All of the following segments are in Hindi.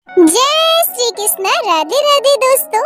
जय श्री कृष्ण। राधे राधे दोस्तों,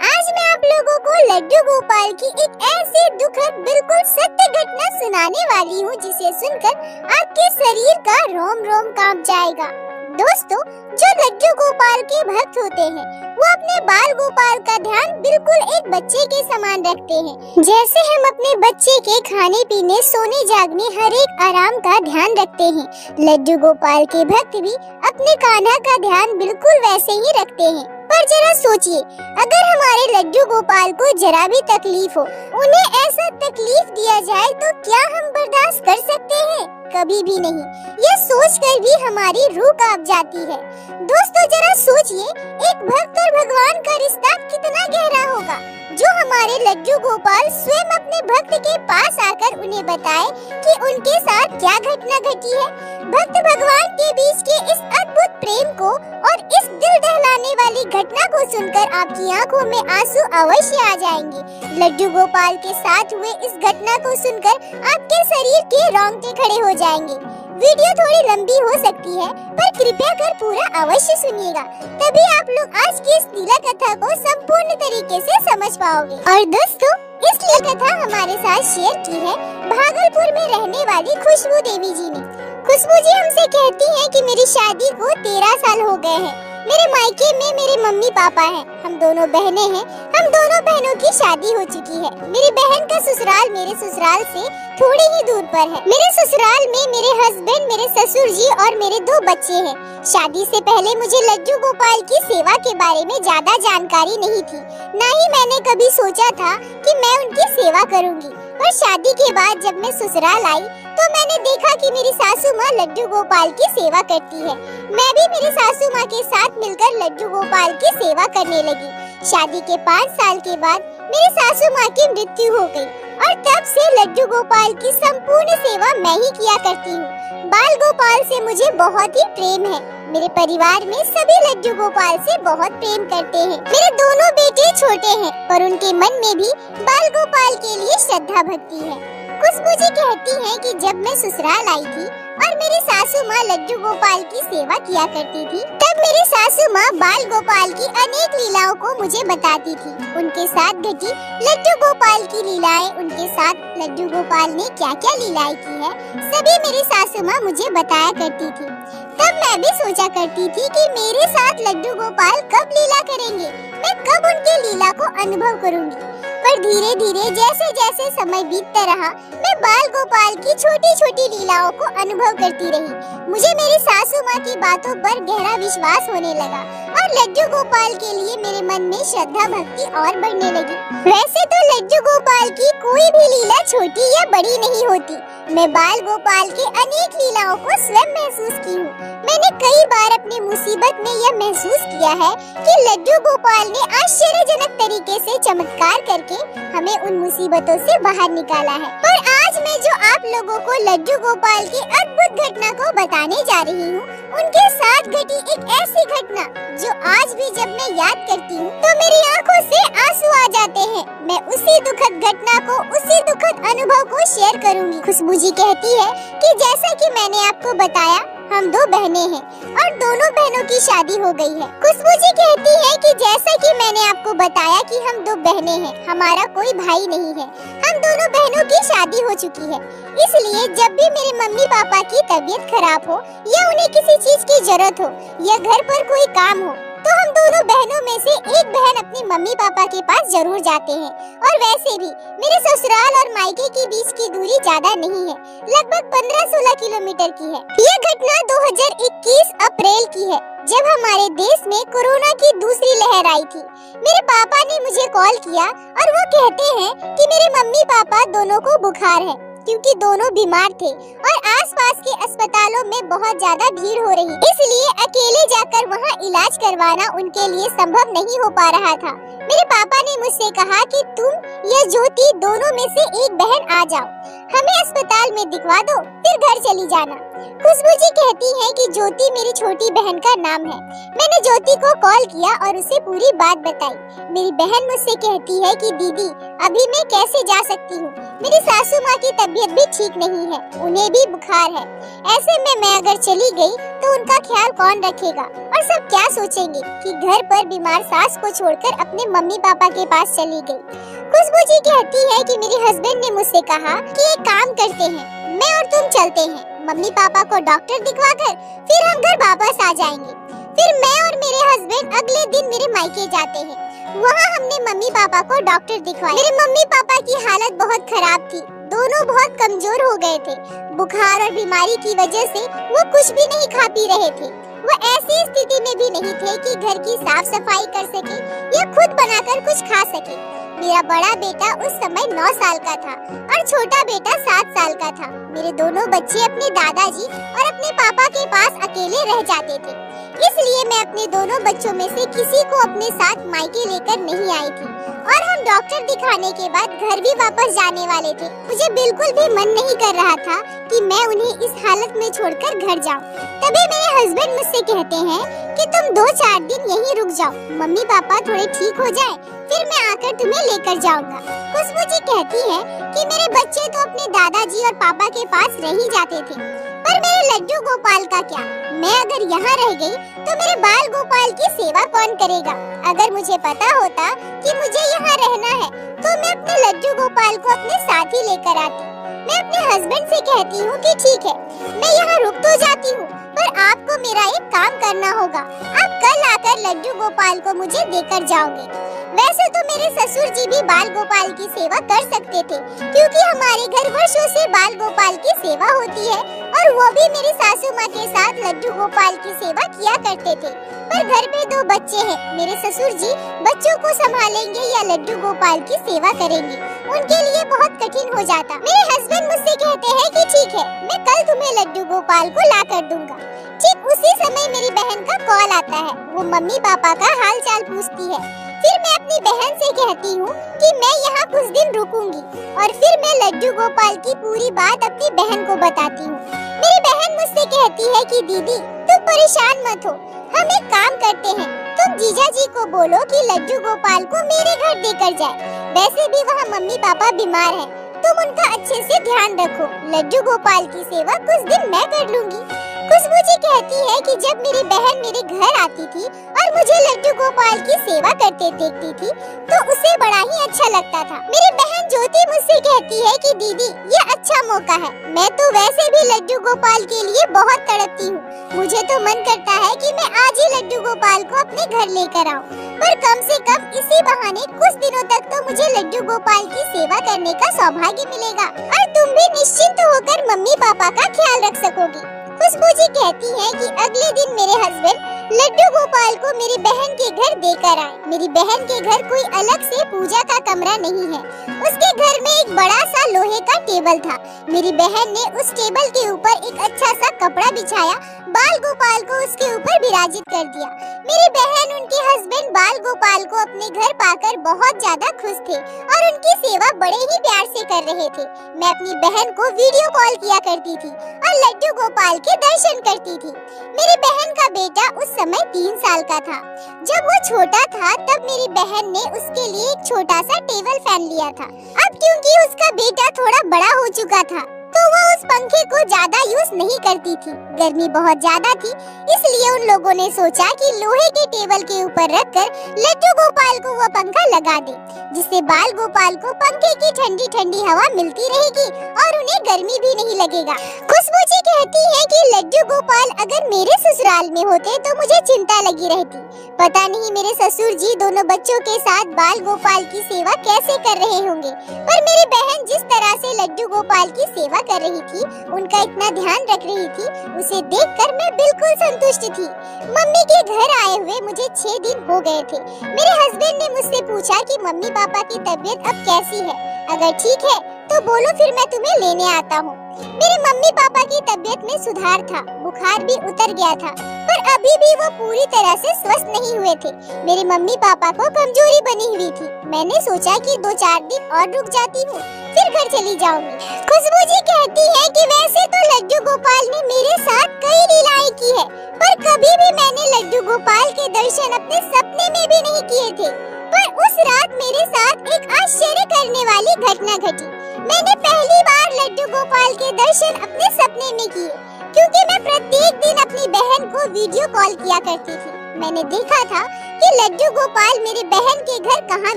आज मैं आप लोगों को लड्डू गोपाल की एक ऐसी दुखद बिल्कुल सत्य घटना सुनाने वाली हूँ जिसे सुनकर आपके शरीर का रोम रोम कांप जाएगा। दोस्तों, जो लड्डू गोपाल के भक्त होते हैं वो अपने बाल गोपाल का ध्यान बिल्कुल एक बच्चे के समान रखते हैं। जैसे हम अपने बच्चे के खाने पीने, सोने जागने, हर एक आराम का ध्यान रखते हैं, लड्डू गोपाल के भक्त भी अपने कान्हा का ध्यान बिल्कुल वैसे ही रखते हैं। पर जरा सोचिए, अगर हमारे लड्डू गोपाल को जरा भी तकलीफ हो, उन्हें ऐसा तकलीफ दिया जाए तो क्या हम बर्दाश्त कर सकते हैं? कभी भी नहीं। यह सोचकर भी हमारी रूह कांप जाती है। दोस्तों, जरा सोचिए, एक भक्त और भगवान का रिश्ता कितना गहरा होगा, जो हमारे लड्डू गोपाल स्वयं अपने भक्त के पास आकर उन्हें बताए कि उनके साथ क्या घटना घटी है। भक्त भगवान के बीच के इस अद्भुत प्रेम को और इस दिल दहलाने वाली घटना को सुनकर आपकी आंखों में आंसू अवश्य आ जाएंगे। लड्डू गोपाल के साथ हुए इस घटना को सुनकर आपके शरीर के रोंगटे खड़े हो जाएंगे। वीडियो थोड़ी लंबी हो सकती है, पर कृपया कर पूरा अवश्य सुनिएगा, तभी आप लोग आज की इस लीला कथा को संपूर्ण तरीके से समझ पाओगे। और दोस्तों, इस लीला कथा हमारे साथ शेयर की है भागलपुर में रहने वाली खुशबू देवी जी ने। खुशबू जी हमसे कहती हैं कि मेरी शादी को 13 साल हो गए हैं। मेरे मायके में मेरे मम्मी पापा हैं, हम दोनों बहनें हैं। हम दोनों बहनों की शादी हो चुकी है। मेरी बहन का ससुराल मेरे ससुराल से थोड़ी ही दूर पर है। मेरे ससुराल में मेरे हस्बैंड, मेरे ससुर जी और मेरे 2 बच्चे हैं। शादी से पहले मुझे लड्डू गोपाल की सेवा के बारे में ज्यादा जानकारी नहीं थी, न ही मैंने कभी सोचा था कि मैं उनकी सेवा करूंगी। पर शादी के बाद जब मैं ससुराल आई तो मैंने देखा कि मेरी सासू माँ लड्डू गोपाल की सेवा करती है। मैं भी मेरी सासू माँ के साथ मिलकर लड्डू गोपाल की सेवा करने लगी। शादी के 5 साल के बाद मेरी सासू माँ की मृत्यु हो गई और तब से लड्डू गोपाल की संपूर्ण सेवा मैं ही किया करती हूँ। बाल गोपाल से मुझे बहुत ही प्रेम है। मेरे परिवार में सभी लड्डू गोपाल से बहुत प्रेम करते हैं। मेरे दोनों बेटे छोटे हैं, पर उनके मन में भी बाल गोपाल के लिए श्रद्धा भक्ति है। खुशबू जी कहती हैं कि जब मैं ससुराल आई थी और मेरी सासू माँ लड्डू गोपाल की सेवा किया करती थी, तब मेरी सासू माँ बाल गोपाल की अनेक लीलाओं को मुझे बताती थी। उनके साथ घटी लड्डू गोपाल की लीलाएं, उनके साथ लड्डू गोपाल ने क्या क्या लीलाएं की है, सभी मेरी सासू माँ मुझे बताया करती थी। तब मैं भी सोचा करती थी कि मेरे साथ लड्डू गोपाल कब लीला करेंगे, मैं कब उनकी लीला को अनुभव करूंगी। पर धीरे धीरे जैसे जैसे समय बीतता रहा, मैं बाल गोपाल की छोटी छोटी लीलाओं को अनुभव करती रही। मुझे मेरी सासू माँ की बातों पर गहरा विश्वास होने लगा और लड्डू गोपाल के लिए मेरे मन में श्रद्धा भक्ति और बढ़ने लगी। वैसे तो लड्डू गोपाल की कोई भी लीला छोटी या बड़ी नहीं होती। मैं बाल गोपाल की अनेक लीलाओं को स्वयं महसूस की हूँ। मैंने कई बार अपनी मुसीबत में यह महसूस किया है कि लड्डू गोपाल ने आश्चर्यजनक तरीके से चमत्कार करके हमें उन मुसीबतों से बाहर निकाला है। पर आज मैं जो आप लोगों को लड्डू गोपाल की अद्भुत घटना को बताने जा रही हूँ, उनके साथ घटी एक ऐसी घटना जो आज भी जब मैं याद करती हूँ तो मेरी आंखों से आंसू आ जाते हैं। मैं उसी दुखद घटना को, उसी दुखद अनुभव को शेयर करूँगी। खुशबू जी कहती है कि जैसा कि मैंने आपको बताया, हम 2 बहनें हैं और दोनों बहनों की शादी हो गई है। खुशबू जी कहती है कि जैसा कि मैंने आपको बताया कि हम 2 बहनें हैं, हमारा कोई भाई नहीं है। हम दोनों बहनों की शादी हो चुकी है, इसलिए जब भी मेरे मम्मी पापा की तबीयत खराब हो या उन्हें किसी चीज की जरूरत हो या घर पर कोई काम हो, तो हम दोनों बहनों में से एक बहन अपनी मम्मी पापा के पास जरूर जाते हैं। और वैसे भी मेरे ससुराल और मायके के बीच की दूरी ज्यादा नहीं है, लगभग 15-16 किलोमीटर की है। यह घटना 2021 अप्रैल की है, जब हमारे देश में कोरोना की दूसरी लहर आई थी। मेरे पापा ने मुझे कॉल किया और वो कहते हैं कि मेरे मम्मी पापा दोनों को बुखार है, क्योंकि दोनों बीमार थे और आसपास के अस्पतालों में बहुत ज्यादा भीड़ हो रही, इसलिए अकेले जाकर वहां इलाज करवाना उनके लिए संभव नहीं हो पा रहा था। मेरे पापा ने मुझसे कहा कि तुम या ज्योति दोनों में से एक बहन आ जाओ। हमें अस्पताल में दिखवा दो, फिर घर चली जाना। खुशबू जी कहती हैं कि ज्योति मेरी छोटी बहन का नाम है। मैंने ज्योति को कॉल किया और उसे पूरी बात बताई। मेरी बहन मुझसे कहती है कि दीदी अभी मैं कैसे जा सकती हूँ, मेरी सासू माँ की तबीयत भी ठीक नहीं है, उन्हें भी बुखार है। ऐसे में मैं अगर चली गई तो उनका ख्याल कौन रखेगा और सब क्या सोचेंगे कि घर पर बीमार सास को छोड़कर अपने मम्मी पापा के पास चली गई। खुशबू जी कहती है कि मेरे हस्बैंड ने मुझसे कहा कि एक काम करते हैं, मैं और तुम चलते हैं, मम्मी पापा को डॉक्टर दिखवाकर फिर हम घर वापस आ जाएंगे। फिर मैं और मेरे हस्बैंड अगले दिन मेरे मायके जाते हैं। वहाँ हमने मम्मी पापा को डॉक्टर दिखवाया। मेरे मम्मी पापा की हालत बहुत खराब थी, दोनों बहुत कमजोर हो गए थे। बुखार और बीमारी की वजह से वो कुछ भी नहीं खा पी रहे थे। वो ऐसी स्थिति में भी नहीं थे कि घर की साफ सफाई कर सके या खुद बनाकर कुछ खा सके। मेरा बड़ा बेटा उस समय 9 साल का था और छोटा बेटा 7 साल का था। मेरे दोनों बच्चे अपने दादाजी और अपने पापा के पास अकेले रह जाते थे, इसलिए मैं अपने दोनों बच्चों में से किसी को अपने साथ मायके लेकर नहीं आई थी और हम डॉक्टर दिखाने के बाद घर भी वापस जाने वाले थे। मुझे बिल्कुल भी मन नहीं कर रहा था कि मैं उन्हें इस हालत में छोड़कर घर जाऊं। तभी मेरे हस्बैंड मुझसे कहते हैं कि तुम 2-4 दिन यहीं रुक जाओ, मम्मी पापा थोड़े ठीक हो जाए, फिर मैं आकर तुम्हें लेकर जाऊंगा। खुशबू जी कहती है कि मेरे बच्चे तो अपने दादाजी और पापा के पास रह ही जाते थे, पर मेरे लड्डू गोपाल का क्या? मैं अगर यहाँ रह गई तो मेरे बाल गोपाल की सेवा कौन करेगा? अगर मुझे पता होता कि मुझे यहाँ रहना है तो मैं अपने लड्डू गोपाल को अपने साथ ही लेकर आती। मैं अपने हस्बैंड से कहती हूँ कि ठीक है, मैं यहाँ रुक तो जाती हूँ, पर आपको मेरा एक काम करना होगा। आप कल आकर लड्डू गोपाल को मुझे देकर जाओगे। वैसे तो मेरे ससुर जी भी बाल गोपाल की सेवा कर सकते थे, क्योंकि हमारे घर वर्षों से बाल गोपाल की सेवा होती है और वो भी मेरी सासू माँ के साथ लड्डू गोपाल की सेवा किया करते थे। पर घर पे 2 बच्चे हैं, मेरे ससुर जी बच्चों को संभालेंगे या लड्डू गोपाल की सेवा करेंगे, उनके लिए बहुत कठिन हो जाता। मेरे हस्बैंड मुझसे कहते हैं कि ठीक है, मैं कल तुम्हें लड्डू गोपाल को ला कर दूंगा। ठीक उसी समय मेरी बहन का कॉल आता है। वो मम्मी पापा का हाल चाल पूछती है। फिर मैं अपनी बहन से कहती हूँ कि मैं यहाँ कुछ दिन रुकूंगी और फिर मैं लड्डू गोपाल की पूरी बात अपनी बहन को बताती हूँ। मेरी बहन मुझसे कहती है कि दीदी तुम परेशान मत हो, हम एक काम करते हैं, तुम जीजा जी को बोलो कि लड्डू गोपाल को मेरे घर देकर जाए। वैसे भी वहाँ मम्मी पापा बीमार हैं, तुम उनका अच्छे से ध्यान रखो। लड्डू गोपाल की सेवा कुछ दिन मैं कर लूंगी। खुशबू जी कहती है कि जब मेरी बहन मेरे घर आती थी और मुझे लड्डू गोपाल की सेवा करते देखती थी तो उसे बड़ा ही अच्छा लगता था। मेरी बहन ज्योति मुझसे कहती है कि दीदी ये अच्छा मौका है, मैं तो वैसे भी लड्डू गोपाल के लिए बहुत तड़पती हूँ। मुझे तो मन करता है कि मैं आज ही लड्डू गोपाल को अपने घर लेकर आऊँ, पर कम से कम इसी बहाने कुछ दिनों तक तो मुझे लड्डू गोपाल की सेवा करने का सौभाग्य मिलेगा और तुम भी निश्चिंत होकर मम्मी पापा का ख्याल रख सकोगी। खुशबू जी कहती हैं कि अगले दिन मेरे हस्बैंड लड्डू गोपाल को मेरी बहन के घर देकर आए। मेरी बहन के घर कोई अलग से पूजा का कमरा नहीं है, उसके घर में एक बड़ा सा लोहे का टेबल था। मेरी बहन ने उस टेबल के ऊपर एक अच्छा सा कपड़ा बिछाया, बाल गोपाल को उसके ऊपर विराजित कर दिया। मेरी बहन उनके हस्बैंड बाल गोपाल को अपने घर पाकर बहुत ज्यादा खुश थे और उनकी सेवा बड़े ही प्यार से कर रहे थे। मैं अपनी बहन को वीडियो कॉल किया करती थी और लड्डू गोपाल के दर्शन करती थी। मेरी बहन का बेटा उस समय 3 साल का था। जब वो छोटा था तब मेरी बहन ने उसके लिए एक छोटा सा टेबल फैन लिया था। अब क्योंकि उसका बेटा थोड़ा बड़ा हो चुका था तो वो उस पंखे को ज्यादा यूज नहीं करती थी। गर्मी बहुत ज्यादा थी, इसलिए उन लोगों ने सोचा कि लोहे के टेबल के ऊपर रखकर लड्डू गोपाल को वो पंखा लगा दे, जिससे बाल गोपाल को पंखे की ठंडी ठंडी हवा मिलती रहेगी और उन्हें गर्मी भी नहीं लगेगा। खुशबू जी कहती है कि लड्डू गोपाल अगर मेरे ससुराल में होते तो मुझे चिंता लगी रहती। पता नहीं मेरे ससुर जी दोनों बच्चों के साथ बाल गोपाल की सेवा कैसे कर रहे होंगे, पर मेरी बहन जिस तरह से लड्डू गोपाल की सेवा कर रही थी, उनका इतना ध्यान रख रही थी, उसे देखकर मैं बिल्कुल संतुष्ट थी। मम्मी के घर आए हुए मुझे 6 दिन हो गए थे। मेरे हस्बैंड ने मुझसे पूछा कि मम्मी पापा की तबीयत अब कैसी है, अगर ठीक है तो बोलो फिर मैं तुम्हें लेने आता हूँ। मेरे मम्मी पापा की तबीयत में सुधार था, बुखार भी उतर गया था, पर अभी भी वो पूरी तरह से स्वस्थ नहीं हुए थे। मेरे मम्मी पापा को कमजोरी बनी हुई थी। मैंने सोचा कि 2-4 दिन और रुक जाती हूँ, फिर घर चली जाऊंगी। खुशबू जी कहती है कि वैसे तो लड्डू गोपाल ने मेरे साथ कई लीलाएं की है, पर कभी भी मैंने लड्डू गोपाल के दर्शन अपने सपने में भी नहीं किए थे। पर उस रात मेरे साथ एक आश्चर्य करने वाली घटना घटी। मैंने पहली बार लड्डू गोपाल के दर्शन अपने सपने में किए, क्योंकि मैं प्रत्येक दिन अपनी बहन को वीडियो कॉल किया करती थी। मैंने देखा था कि लड्डू गोपाल मेरे बहन के घर कहाँ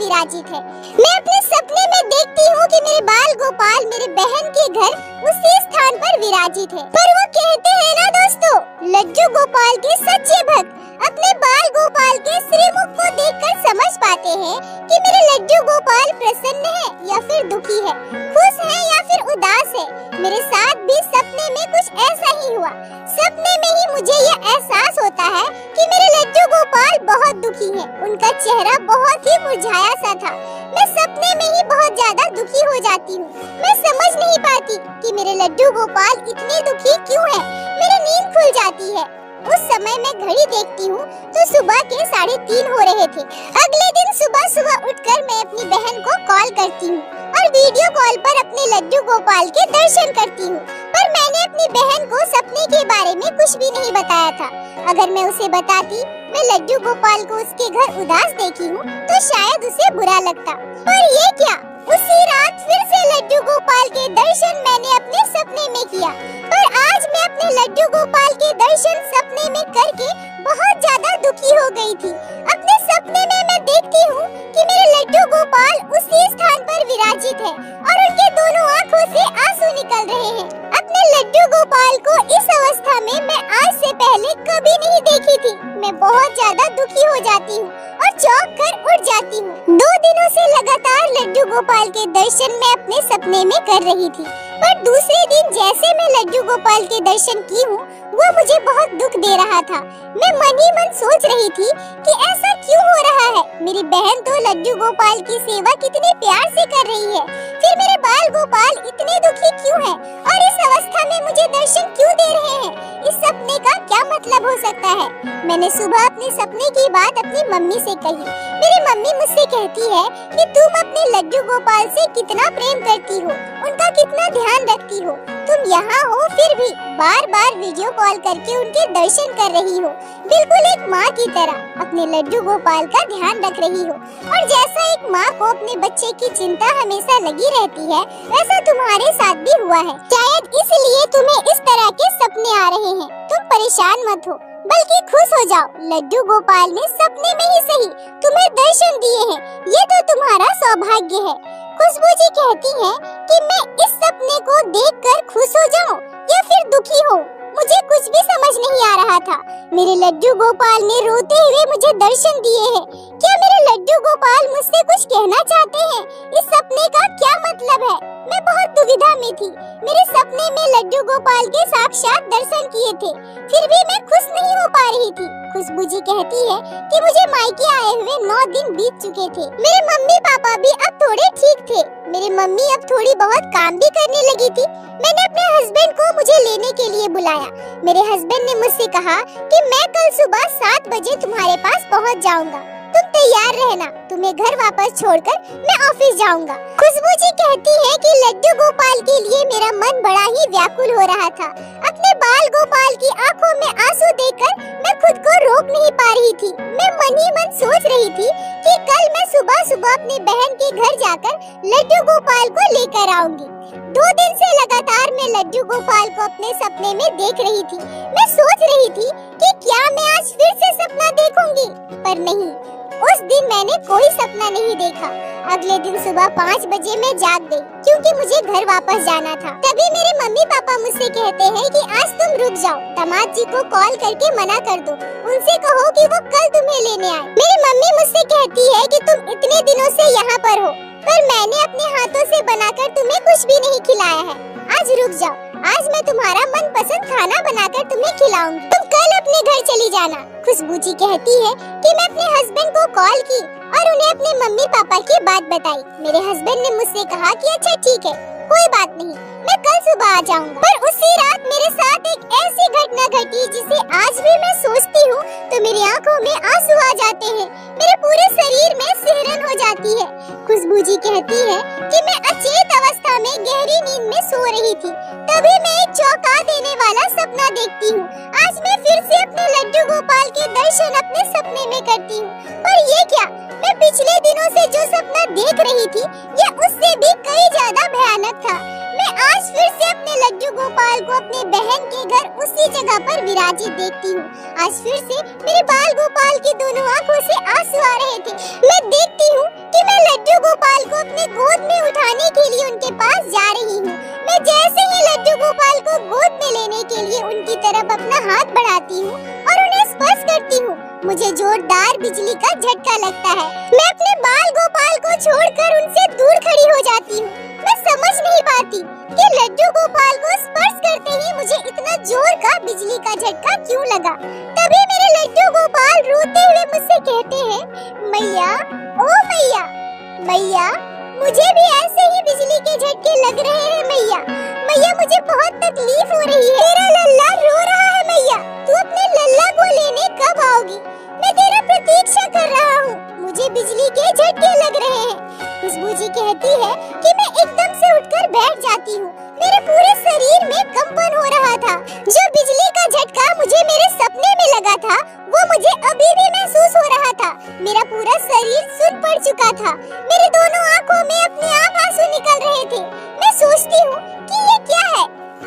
विराजित है। मैं अपने सपने में देखती हूँ कि मेरे बाल गोपाल मेरे बहन के घर उसी स्थान पर विराजित है। पर वो कहते हैं ना दोस्तों, लड्डू गोपाल के सच्चे भक्त अपने बाल गोपाल के श्रीमुख को देखकर समझ पाते हैं कि मेरे लड्डू गोपाल प्रसन्न है या फिर दुखी है, खुश है या फिर उदास है। मेरे साथ भी सपने में कुछ ऐसा ही हुआ। सपने में ही मुझे यह एहसास होता है कि मेरे लड्डू गोपाल बहुत दुखी है। उनका चेहरा बहुत ही मुरझाया सा था। मैं सपने में ही बहुत ज्यादा दुखी हो जाती हूँ। मैं समझ नहीं पाती कि मेरे लड्डू गोपाल इतने दुखी क्यों है। मेरी नींद खुल जाती है। उस समय मैं घड़ी देखती हूँ तो सुबह के 3:30 हो रहे थे। अगले दिन सुबह सुबह उठकर मैं अपनी बहन को कॉल करती हूँ और वीडियो कॉल पर अपने लड्डू गोपाल के दर्शन करती हूँ। पर मैंने अपनी बहन को सपने के बारे में कुछ भी नहीं बताया था। अगर मैं उसे बताती मैं लड्डू गोपाल को उसके घर उदास देखी हूँ तो शायद उसे बुरा लगता। पर ये क्या, उसी रात फिर से लड्डू गोपाल के दर्शन मैंने अपने सपने में किया। पर आज मैं अपने लड्डू गोपाल के दर्शन सपने में करके बहुत ज्यादा दुखी हो गई थी। अपने सपने में मैं देखती हूँ कि मेरे लड्डू गोपाल उसी स्थान पर विराजित है और उनके दोनों आँखों से आंसू निकल रहे हैं। अपने लड्डू गोपाल को इस अवस्था में मैं आज से पहले कभी नहीं देखी थी। मैं बहुत ज्यादा दुखी हो जाती हूँ और चौंक कर उठ जाती हूँ। 2 दिनों से लगातार लड्डू गोपाल के दर्शन मैं अपने सपने में कर रही थी, पर दूसरे दिन जैसे मैं लड्डू गोपाल के दर्शन की हूँ वो मुझे बहुत दुख दे रहा था। मैं मन ही मन सोच रही थी कि ऐसा क्यों हो रहा है। मेरी बहन तो लड्डू गोपाल की सेवा कितने प्यार से कर रही है, फिर मेरे बाल गोपाल इतने दुखी क्यों हैं और इस अवस्था में मुझे दर्शन क्यों दे रहे हैं। इस सपने का क्या मतलब हो सकता है। मैंने सुबह अपने सपने की बात अपनी मम्मी से कही। मेरी मम्मी मुझसे कहती है कि तुम अपने लड्डू गोपाल से कितना प्रेम करती हो, उनका कितना ध्यान रखती हो। तुम यहाँ हो फिर भी बार बार वीडियो कॉल करके उनके दर्शन कर रही हो, बिल्कुल एक माँ की तरह अपने लड्डू गोपाल का ध्यान रख रही हो। और जैसा एक माँ को अपने बच्चे की चिंता हमेशा लगी रहती है, वैसा तुम्हारे साथ भी हुआ है। शायद इसलिए तुम्हें इस तरह के सपने आ रहे हैं। तुम परेशान मत हो, बल्कि खुश हो जाओ। लड्डू गोपाल ने सपने में ही सही तुम्हें दर्शन दिए हैं, ये तो तुम्हारा सौभाग्य है। खुशबू जी कहती हैं कि मैं इस सपने को देखकर खुश हो जाऊं या फिर दुखी हूँ, मुझे कुछ भी समझ नहीं आ रहा था। मेरे लड्डू गोपाल ने रोते हुए मुझे दर्शन दिए हैं। क्या मेरे लड्डू गोपाल मुझसे कुछ कहना चाहते हैं? इस सपने का क्या मतलब है? मैं बहुत दुविधा में थी। मेरे सपने में लड्डू गोपाल के साक्षात दर्शन किए थे, फिर भी मैं खुश नहीं हो पा रही थी। खुशबू जी कहती है कि मुझे मायके आए हुए 9 दिन बीत चुके थे। मेरे मम्मी पापा भी अब थोड़े ठीक थे। मेरी मम्मी अब थोड़ी बहुत काम भी करने लगी थी। मैंने अपने हस्बैंड को मुझे लेने के लिए बुलाया। मेरे हस्बैंड ने मुझसे कहा कि मैं कल सुबह 7 बजे तुम्हारे पास पहुंच जाऊंगा, तुम तैयार रहना। तुम्हें घर वापस छोड़कर मैं ऑफिस जाऊंगा। खुशबू जी कहती है कि लड्डू गोपाल के लिए मेरा मन बड़ा ही व्याकुल हो रहा था। अपने बाल गोपाल की आंखों में आंसू देखकर मैं खुद को रोक नहीं पा रही थी। मैं मन ही मन सोच रही थी कि कल मैं सुबह सुबह अपनी बहन के घर जाकर लड्डू गोपाल को लेकर आऊंगी। 2 दिन से लगातार मैं लड्डू गोपाल को अपने सपने में देख रही थी। मैं सोच रही थी कि क्या मैं आज फिर से सपना देखूंगी, पर नहीं, उस दिन मैंने कोई सपना नहीं देखा। अगले दिन सुबह 5 बजे मैं जाग गई, क्योंकि मुझे घर वापस जाना था। तभी मेरे मम्मी पापा मुझसे कहते हैं कि आज तुम रुक जाओ, दामाद जी को कॉल करके मना कर दो, उनसे कहो कि वो कल तुम्हें लेने आए। मेरी मम्मी मुझसे कहती है कि तुम इतने दिनों से यहाँ पर हो, पर मैंने अपने हाथों से बनाकर तुम्हें कुछ भी नहीं खिलाया है। आज रुक जाओ, आज मैं तुम्हारा मनपसंद खाना बनाकर तुम्हें खिलाऊंगी, तुम कल अपने घर चली जाना। खुशबू जी कहती है कि मैं अपने हस्बैंड को कॉल की और उन्हें अपने मम्मी पापा की बात बताई। मेरे हस्बैंड ने मुझसे कहा कि अच्छा ठीक है, कोई बात नहीं, मैं कल सुबह आ जाऊंगा। पर उसी रात मेरे साथ एक ऐसी घटना घटी जिसे आज भी मैं सोचती हूँ तो मेरी आंखों में आंसू आ जाते हैं, मेरे पूरे शरीर में सिहरन हो जाती है। खुशबू जी कहती है कि मैं अचेत अवस्था में गहरी नींद में सो रही थी, तभी मैं एक चौंका देने वाला सपना देखती हूँ। आज मैं फिर से अपने लड्डू गोपाल के दर्शन अपने सपने में करती हूँ। पर ये क्या, मैं पिछले दिनों से जो सपना देख रही थी ये उससे भी कई ज्यादा भयानक था। मैं आज फिर से अपने लड्डू गोपाल को अपने बहन के घर उसी जगह पर विराजित देखती हूँ। आज फिर से मेरे बाल गोपाल की दोनों आंखों से आंसू आ रहे थे। मैं देखती हूँ कि मैं लड्डू गोपाल को अपने गोद में उठाने के लिए उनके पास जा रही हूँ। मैं जैसे ही लड्डू गोपाल को गोद में लेने के लिए उनकी तरफ अपना हाथ बढ़ाती हूँ और उन्हें स्पर्श करती हूँ, मुझे जोरदार बिजली का झटका लगता है। मैं अपने बाल गोपाल को छोड़कर उनसे दूर खड़ी हो जाती हूँ। मैं समझ नहीं पाती कि लड्डू गोपाल को स्पर्श करते ही मुझे इतना जोर का बिजली का झटका क्यों लगा। तभी मेरे लड्डू गोपाल रोते हुए मुझसे कहते हैं, मैया, ओ मैया, मैया मुझे भी ऐसे ही बिजली के झटके लग रहे हैं मैया। मैया मुझे बहुत तकलीफ हो रही है, मेरा लल्ला रो रहा है मैया, तू अपने लल्ला को लेने कब आओगी? मैं तेरा प्रतीक्षा कर रहा हूँ, मुझे बिजली के झटके लग रहे हैं। खुशबू जी कहती है कि मैं एकदम से उठकर बैठ जाती हूँ। मेरे पूरे शरीर में कंपन हो रहा था। जो बिजली का झटका मुझे मेरे सपने में लगा था वो मुझे अभी भी महसूस हो रहा था। मेरा पूरा शरीर सुन पड़ चुका था। मेरी दोनों आंखों में अपने आप आंसू निकल रहे थे। मैं सोचती हूँ कि ये क्या है,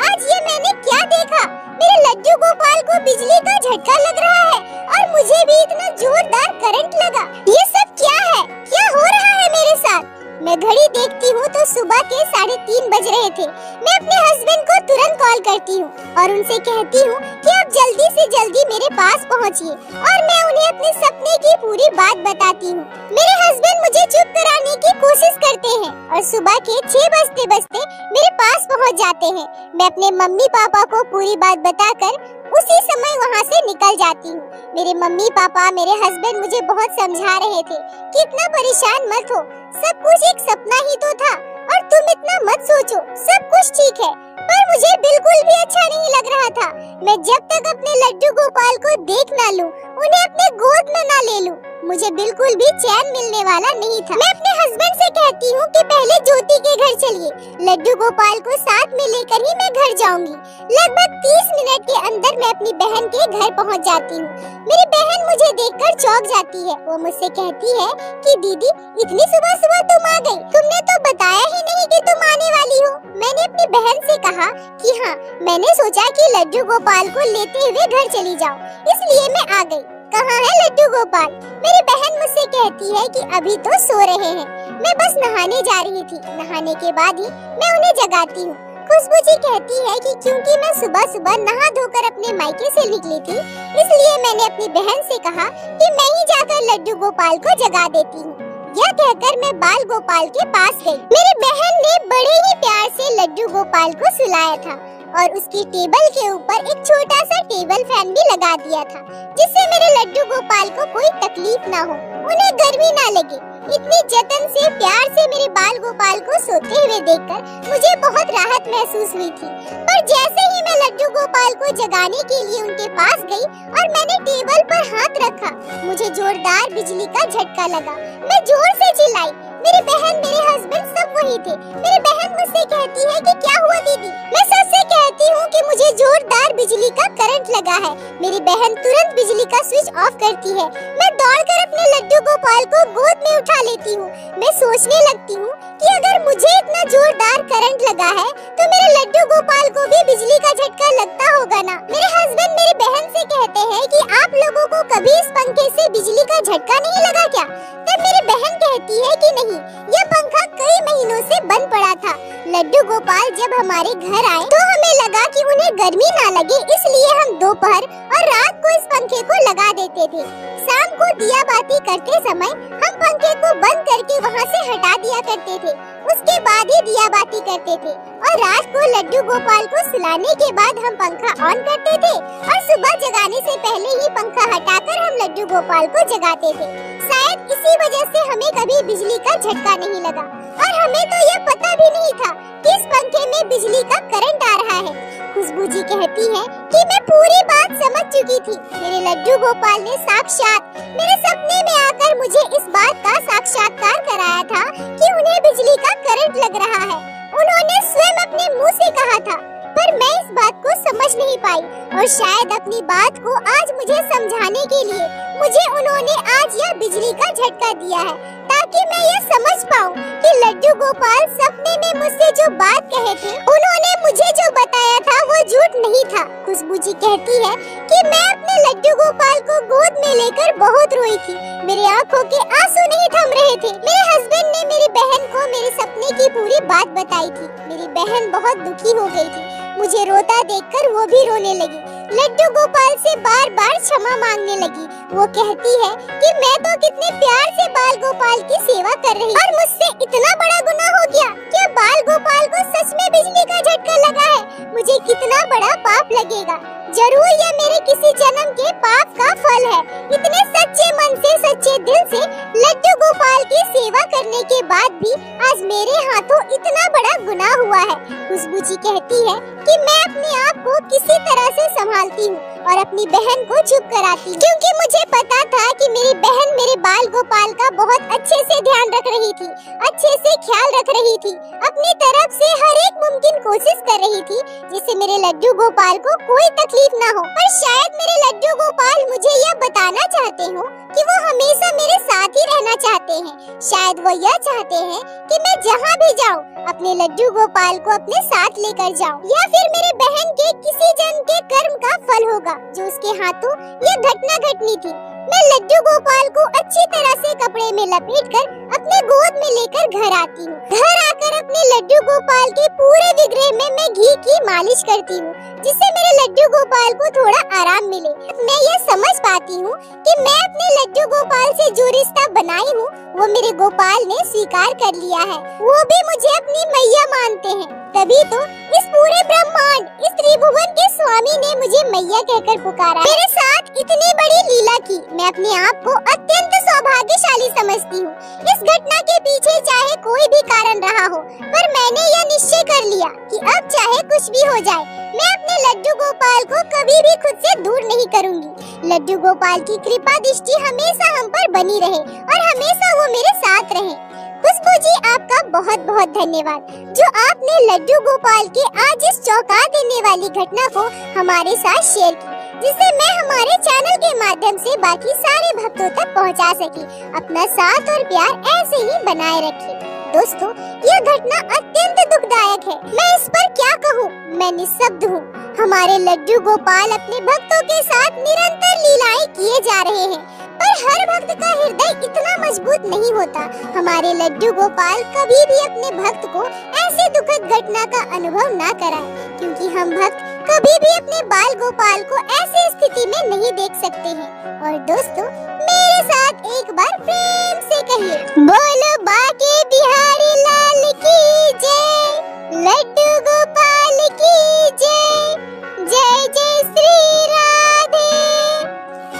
आज ये मैंने क्या देखा? मेरे लड्डू गोपाल को बिजली का झटका लग रहा है और मुझे भी इतना जोरदार करंट लगा। ये सब क्या है? क्या हो रहा है मेरे साथ? मैं घड़ी देखती हूँ तो सुबह के 3:30 बज रहे थे। मैं अपने हस्बैंड को तुरंत कॉल करती हूँ और उनसे कहती हूँ कि आप जल्दी से जल्दी मेरे पास पहुँचिए और मैं उन्हें अपने सपने की पूरी बात बताती हूँ। मेरे हस्बैंड मुझे चुप कराने की कोशिश करते हैं और सुबह के 6 बजते बजते मेरे पास पहुँच जाते हैं। मैं अपने मम्मी पापा को पूरी बात बताकर उसी समय वहाँ से निकल जाती हूँ। मेरे मम्मी पापा, मेरे हस्बैंड मुझे बहुत समझा रहे थे कि इतना परेशान मत हो, सब कुछ एक सपना ही तो था और तुम इतना मत सोचो, सब कुछ ठीक है। पर मुझे बिल्कुल भी अच्छा नहीं लग रहा था। मैं जब तक अपने लड्डू गोपाल को देख ना लूं, उन्हें अपने गोद में ना ले लूं, मुझे बिल्कुल भी चैन मिलने वाला नहीं था। मैं अपने हस्बैंड से कहती हूँ कि पहले ज्योति के घर चलिए, लड्डू गोपाल को साथ में लेकर ही मैं घर जाऊंगी। लगभग 30 मिनट के अंदर मैं अपनी बहन के घर पहुँच जाती हूँ। मेरी बहन मुझे देखकर चौंक जाती है। वो मुझसे कहती है कि दीदी इतनी सुबह सुबह तुम आ गई, तुमने तो बताया ही नहीं कि तुम आने वाली हो। मैंने अपनी बहन से कहा कि हाँ, मैंने सोचा कि लड्डू गोपाल को लेते हुए घर चली जाऊं, इसलिए मैं आ गई। कहाँ है लड्डू गोपाल? मेरी बहन मुझसे कहती है कि अभी तो सो रहे हैं, मैं बस नहाने जा रही थी, नहाने के बाद ही मैं उन्हें जगाती हूँ। खुशबू जी कहती है कि क्योंकि मैं सुबह सुबह नहा धोकर अपने मायके से निकली थी, इसलिए मैंने अपनी बहन से कहा कि मैं ही जाकर लड्डू गोपाल को जगा देती हूँ। यह कहकर मैं बाल गोपाल के पास गई। मेरी बहन ने बड़े ही प्यार से लड्डू गोपाल को सुलाया था और उसकी टेबल के ऊपर एक छोटा सा टेबल फैन भी लगा दिया था, जिससे मेरे लड्डू गोपाल को कोई तकलीफ ना हो, उन्हें गर्मी ना लगे। इतनी जतन से, प्यार से मेरे बाल गोपाल को सोते हुए देखकर मुझे बहुत राहत महसूस हुई थी। पर जैसे ही मैं लड्डू गोपाल को जगाने के लिए उनके पास गई और मैंने टेबल पर हाथ रखा, मुझे जोरदार बिजली का झटका लगा। मैं जोर से चिल्लाई। मेरी बहन, मेरे हस्बैंड सब वही थे। मेरी बहन मुझसे कहती है कि क्या हुआ दीदी? मैं सबसे कहती हूँ कि मुझे जोरदार बिजली का करंट लगा है। मेरी बहन तुरंत बिजली का स्विच ऑफ करती है। मैं दौड़कर अपने लड्डू गोपाल को गोद में उठा लेती हूँ। मैं सोचने लगती हूँ कि अगर मुझे इतना जोरदार करंट लगा है तो मेरे लड्डू गोपाल को भी बिजली का झटका लगता होगा ना। मेरे हस्बैंड मेरी बहन से कहते हैं कि आप लोगों को कभी इस पंखे से बिजली का झटका नहीं लगा क्या? तब मेरी बहन कहती है कि नहीं, यह पंखा कई महीनों से बंद पड़ा था। लड्डू गोपाल जब हमारे घर आए तो हमें लगा कि उन्हें गर्मी ना लगे, इसलिए हम दोपहर और रात को इस पंखे को लगा देते थे। शाम को दिया बाती करते समय हम पंखे को बंद करके वहाँ से हटा दिया करते थे। उसके बाद ही दिया बाती करते थे और रात को लड्डू गोपाल को सुलाने के बाद हम पंखा ऑन करते थे और सुबह जगाने से पहले ही पंखा हटाकर हम लड्डू गोपाल को जगाते थे। शायद इसी वजह से हमें कभी बिजली का झटका नहीं लगा। और हमें तो यह पता भी नहीं था कि इस पंखे में बिजली का करंट आ रहा है। खुशबू जी कहती है कि मैं पूरी बात समझ चुकी थी। मेरे लड्डू गोपाल ने साक्षात मेरे सपने में आकर मुझे इस बात का साक्षात्कार कराया था कि उन्हें बिजली का करंट लग रहा है। उन्होंने स्वयं अपने मुंह से कहा था, पर मैं इस बात को समझ नहीं पाई और शायद अपनी बात को आज मुझे समझाने के लिए मुझे उन्होंने आज यह बिजली का झटका दिया है, ताकि मैं यह समझ पाऊं कि लड्डू गोपाल सपने में मुझसे जो बात कहे थे, उन्होंने मुझे जो बताया था वो झूठ नहीं था। खुशबू जी कहती है कि मैं अपने लड्डू गोपाल को गोद में लेकर बहुत रोई थी। मेरी आंखों के आंसू नहीं थम रहे थे। मेरे हस्बैंड ने मेरी बहन को मेरे सपने की पूरी बात बताई थी। मेरी बहन बहुत दुखी हो गई थी। मुझे रोता देखकर वो भी रोने लगी। लड्डू गोपाल से बार बार क्षमा मांगने लगी। वो कहती है कि मैं तो कितने प्यार से बाल गोपाल की सेवा कर रही और मुझसे इतना बड़ा गुनाह हो गया। क्या बाल गोपाल को सच में बिजली का झटका लगा है? मुझे कितना बड़ा पाप लगेगा। जरूर यह मेरे किसी जन्म के पाप का फल है। इतने सच्चे मन से, सच्चे दिल से लड्डू गोपाल की सेवा करने के बाद भी आज मेरे हाथों इतना बड़ा गुनाह हुआ है। खुशबू जी कहती है कि मैं अपने आप को किसी तरह से संभालती हूँ और अपनी बहन को चुप कराती हूँ, क्योंकि मुझे पता था कि मेरी बहन मेरे बाल गोपाल का बहुत अच्छे से ध्यान रख रही थी, अच्छे से ख्याल रख रही थी, अपनी तरफ से हर एक मुमकिन कोशिश कर रही थी जिससे मेरे लड्डू गोपाल को कोई तकलीफ ना हो। पर शायद मेरे लड्डू गोपाल मुझे यह बताना चाहते हो कि वो हमेशा मेरे साथ ही रहना चाहते हैं। शायद वो यह चाहते हैं कि मैं जहाँ भी जाऊँ अपने लड्डू गोपाल को अपने साथ लेकर जाऊँ, या फिर मेरे बहन के किसी जन के कर्म का फल होगा जो उसके हाथों यह घटना घटनी थी। मैं लड्डू गोपाल को अच्छी तरह से कपड़े में लपेटकर अपने गोद में लेकर घर आती हूँ। घर आकर अपने लड्डू गोपाल के पूरे विग्रह में मैं घी की मालिश करती हूँ, जिससे मेरे लड्डू गोपाल को थोड़ा आराम मिले। मैं यह समझ पाती हूँ कि मैं अपने लड्डू गोपाल से जो रिश्ता बनाई हूँ वो मेरे गोपाल ने स्वीकार कर लिया है। वो भी मुझे अपनी मैया मानते हैं। तभी तो इस पूरे ब्रह्मांड, इस त्रिभुवन के स्वामी ने मुझे मैया कहकर पुकारा। मेरे साथ इतनी बड़ी लीला की मैं अपने आप को अत्यंत सौभाग्यशाली समझती हूँ। इस घटना के पीछे चाहे कोई भी कारण रहा हो, पर मैंने यह निश्चय कर लिया कि अब चाहे कुछ भी हो जाए, मैं अपने लड्डू गोपाल को कभी भी खुद से दूर नहीं करूँगी। लड्डू गोपाल की कृपा दृष्टि हमेशा हम पर बनी रहे और हमेशा वो मेरे साथ रहे। खुशबू जी, आपका बहुत बहुत धन्यवाद जो आपने लड्डू गोपाल के आज इस चौंका देने वाली घटना को हमारे साथ शेयर की, जिससे मैं हमारे चैनल के माध्यम से बाकी सारे भक्तों तक पहुंचा सकी। अपना साथ और प्यार ऐसे ही बनाए रखिए। दोस्तों, यह घटना अत्यंत दुखदायक है। मैं इस पर क्या कहूँ, मैं निःशब्द हूँ। हमारे लड्डू गोपाल अपने भक्तों के साथ निरंतर लीलाएं किए जा रहे हैं, पर हर भक्त का हृदय इतना मजबूत नहीं होता। हमारे लड्डू गोपाल कभी भी अपने भक्त को ऐसे दुखद घटना का अनुभव ना कराएं, क्योंकि हम भक्त कभी भी अपने बाल गोपाल को ऐसी स्थिति में नहीं देख सकते हैं। और दोस्तों, मेरे साथ एक बार प्रेम से कहिए, बोलो बाके बिहारी लाल की जय, लड्डू गोपाल की जय, जय जय श्री राधे।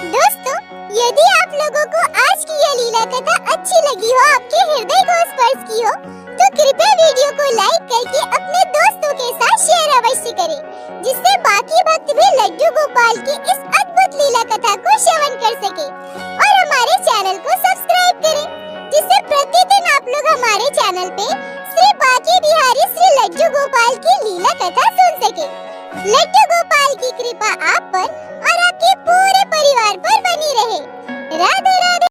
दोस्तों, यदि आप लोगों को आज की यह लीला कथा अच्छी लगी हो, आपके हृदय को स्पर्श की हो, तो कृपया वीडियो को लाइक करके अपने दोस्तों के साथ शेयर अवश्य करें, जिससे बाकी भक्त भी लड्डू गोपाल की इस अद्भुत लीला कथा को श्रवण कर सके। और हमारे चैनल को सब्सक्राइब करें, जिससे प्रतिदिन आप लोग हमारे चैनल पे श्री बाके बिहारी श्री लड्डू गोपाल की लीला कथा सुन सके। लड्डू गोपाल की कृपा आप पर